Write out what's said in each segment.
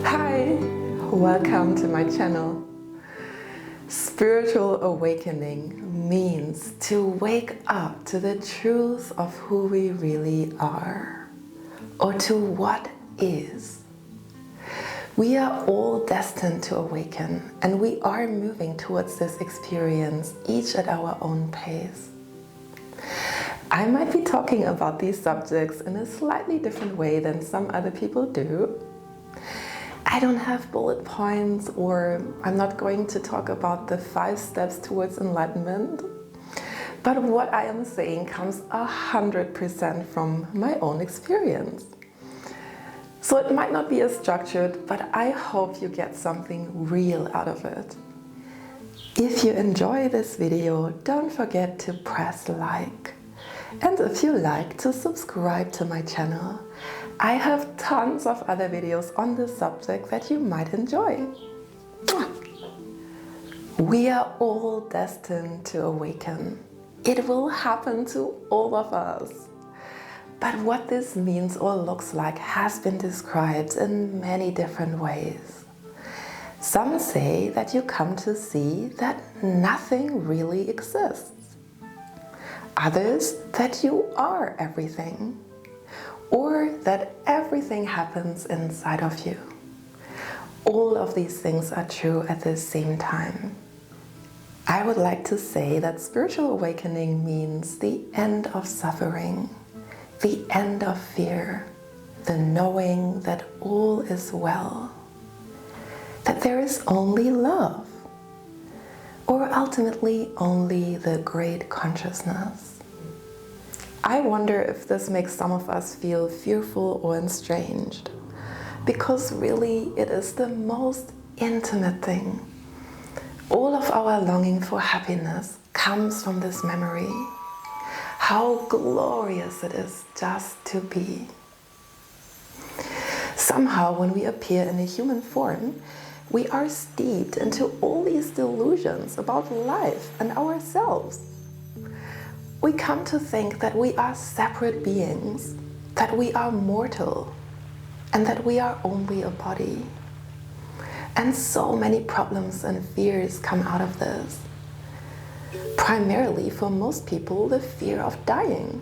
Hi, welcome to my channel. Spiritual awakening means to wake up to the truth of who we really are, or to what is. We are all destined to awaken, and we are moving towards this experience, each at our own pace. I might be talking about these subjects in a slightly different way than some other people do. I don't have bullet points, or I'm not going to talk about the 5 steps towards enlightenment. But what I am saying comes 100% from my own experience. So it might not be as structured, but I hope you get something real out of it. If you enjoy this video, don't forget to press like. And if you like, to subscribe to my channel. I have tons of other videos on this subject that you might enjoy. We are all destined to awaken. It will happen to all of us. But what this means or looks like has been described in many different ways. Some say that you come to see that nothing really exists. Others that you are everything, or that everything happens inside of you. All of these things are true at the same time. I would like to say that spiritual awakening means the end of suffering, the end of fear, the knowing that all is well, that there is only love, or ultimately only the great consciousness. I wonder if this makes some of us feel fearful or estranged, because really it is the most intimate thing. All of our longing for happiness comes from this memory. How glorious it is just to be. Somehow when we appear in a human form, we are steeped into all these delusions about life and ourselves. We come to think that we are separate beings, that we are mortal, and that we are only a body. And so many problems and fears come out of this. Primarily for most people, the fear of dying.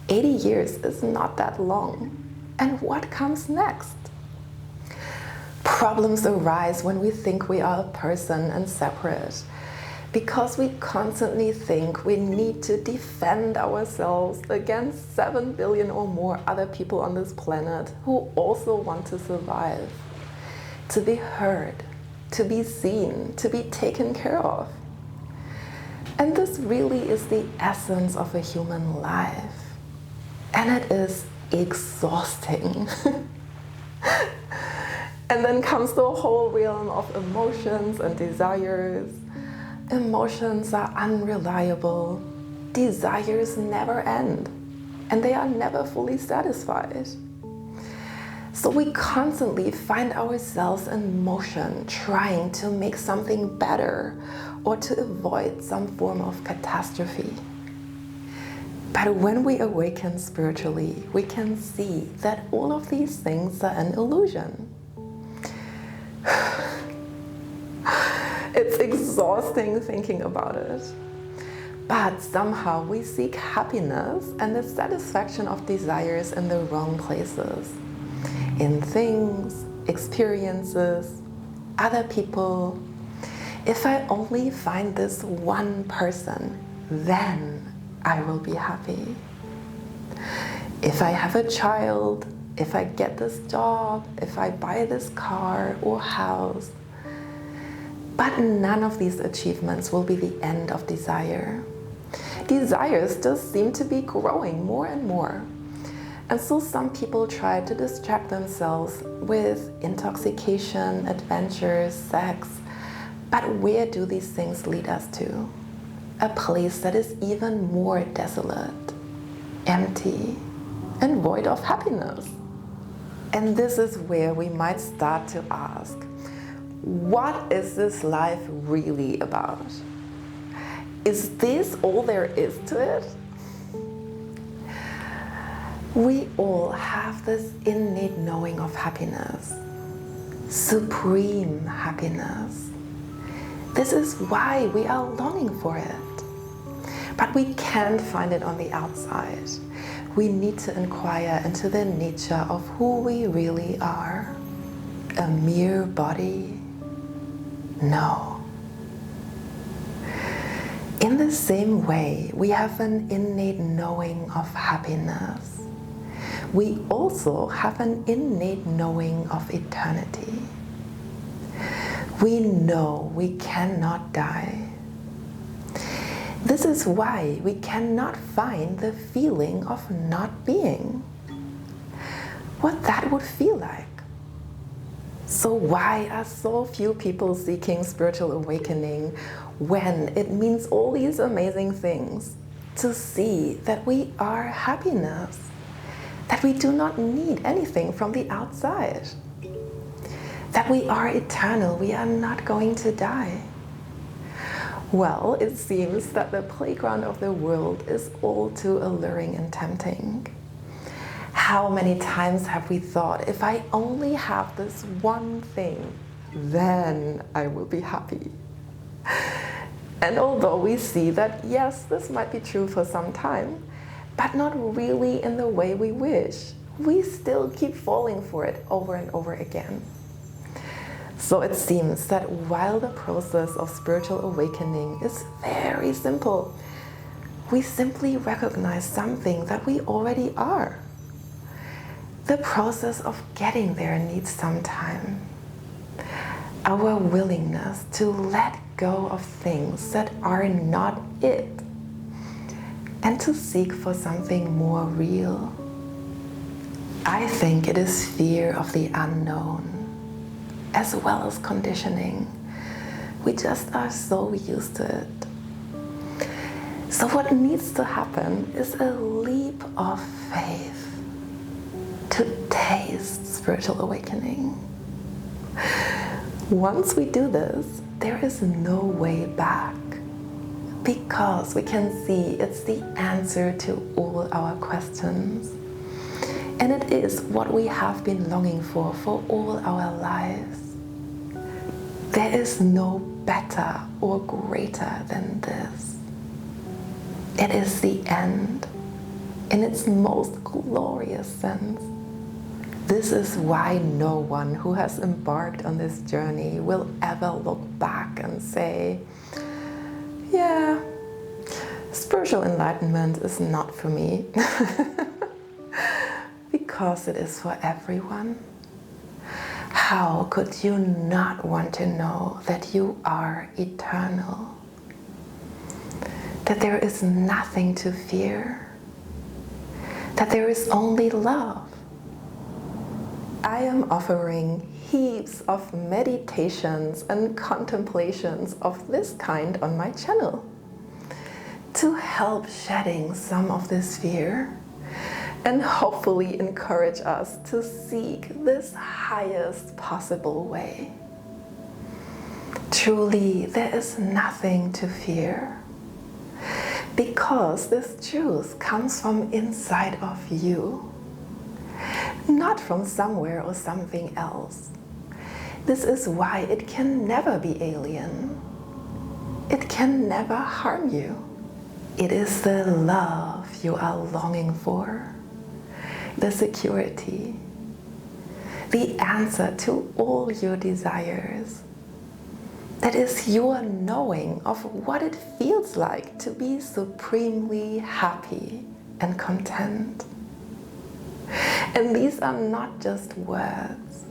80 years is not that long. And what comes next? Problems arise when we think we are a person and separate, because we constantly think we need to defend ourselves against 7 billion or more other people on this planet who also want to survive, to be heard, to be seen, to be taken care of. And this really is the essence of a human life. And it is exhausting. And then comes the whole realm of emotions and desires. Emotions are unreliable. Desires never end. And they are never fully satisfied. So we constantly find ourselves in motion, trying to make something better or to avoid some form of catastrophe. But when we awaken spiritually, we can see that all of these things are an illusion. It's exhausting thinking about it. But somehow we seek happiness and the satisfaction of desires in the wrong places. In things, experiences, other people. If I only find this one person, then I will be happy. If I have a child, if I get this job, if I buy this car or house. But none of these achievements will be the end of desire. Desires just seem to be growing more and more. And so some people try to distract themselves with intoxication, adventures, sex. But where do these things lead us to? A place that is even more desolate, empty, and void of happiness. And this is where we might start to ask, what is this life really about? Is this all there is to it? We all have this innate knowing of happiness. supreme happiness. This is why we are longing for it. But we can't find it on the outside. We need to inquire into the nature of who we really are. A mere body? No. In the same way, we have an innate knowing of happiness. We also have an innate knowing of eternity. We know we cannot die. This is why we cannot find the feeling of not being. What that would feel like. So why are so few people seeking spiritual awakening when it means all these amazing things to see that we are happiness, that we do not need anything from the outside, that we are eternal, we are not going to die? Well, it seems that the playground of the world is all too alluring and tempting. How many times have we thought, if I only have this one thing, then I will be happy. And although we see that, yes, this might be true for some time, but not really in the way we wish, we still keep falling for it over and over again. So it seems that while the process of spiritual awakening is very simple, we simply recognize something that we already are. The process of getting there needs some time. Our willingness to let go of things that are not it, and to seek for something more real. I think it is fear of the unknown, as well as conditioning. We just are so used to it. So what needs to happen is a leap of faith to taste spiritual awakening. Once we do this, there is no way back, because we can see it's the answer to all our questions. And it is what we have been longing for all our lives. There is no better or greater than this. It is the end in its most glorious sense. This is why no one who has embarked on this journey will ever look back and say, yeah, spiritual enlightenment is not for me. Because it is for everyone. How could you not want to know that you are eternal? That there is nothing to fear? That there is only love? I am offering heaps of meditations and contemplations of this kind on my channel to help shedding some of this fear and hopefully encourage us to seek this highest possible way. Truly, there is nothing to fear, because this truth comes from inside of you, not from somewhere or something else. This is why it can never be alien. It can never harm you. It is the love you are longing for, the security, the answer to all your desires. That is your knowing of what it feels like to be supremely happy and content. And these are not just words.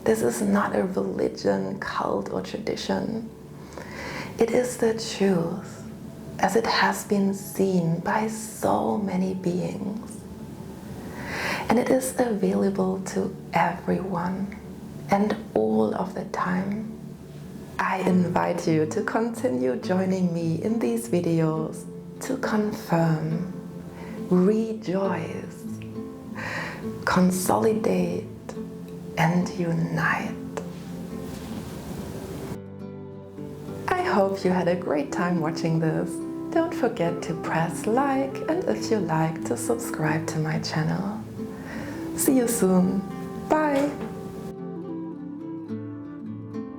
This is not a religion, cult, or tradition. It is the truth as it has been seen by so many beings. And it is available to everyone and all of the time. I invite you to continue joining me in these videos to confirm, rejoice, consolidate, and unite. I hope you had a great time watching this. Don't forget to press like, and if you like, to subscribe to my channel. See you soon. Bye.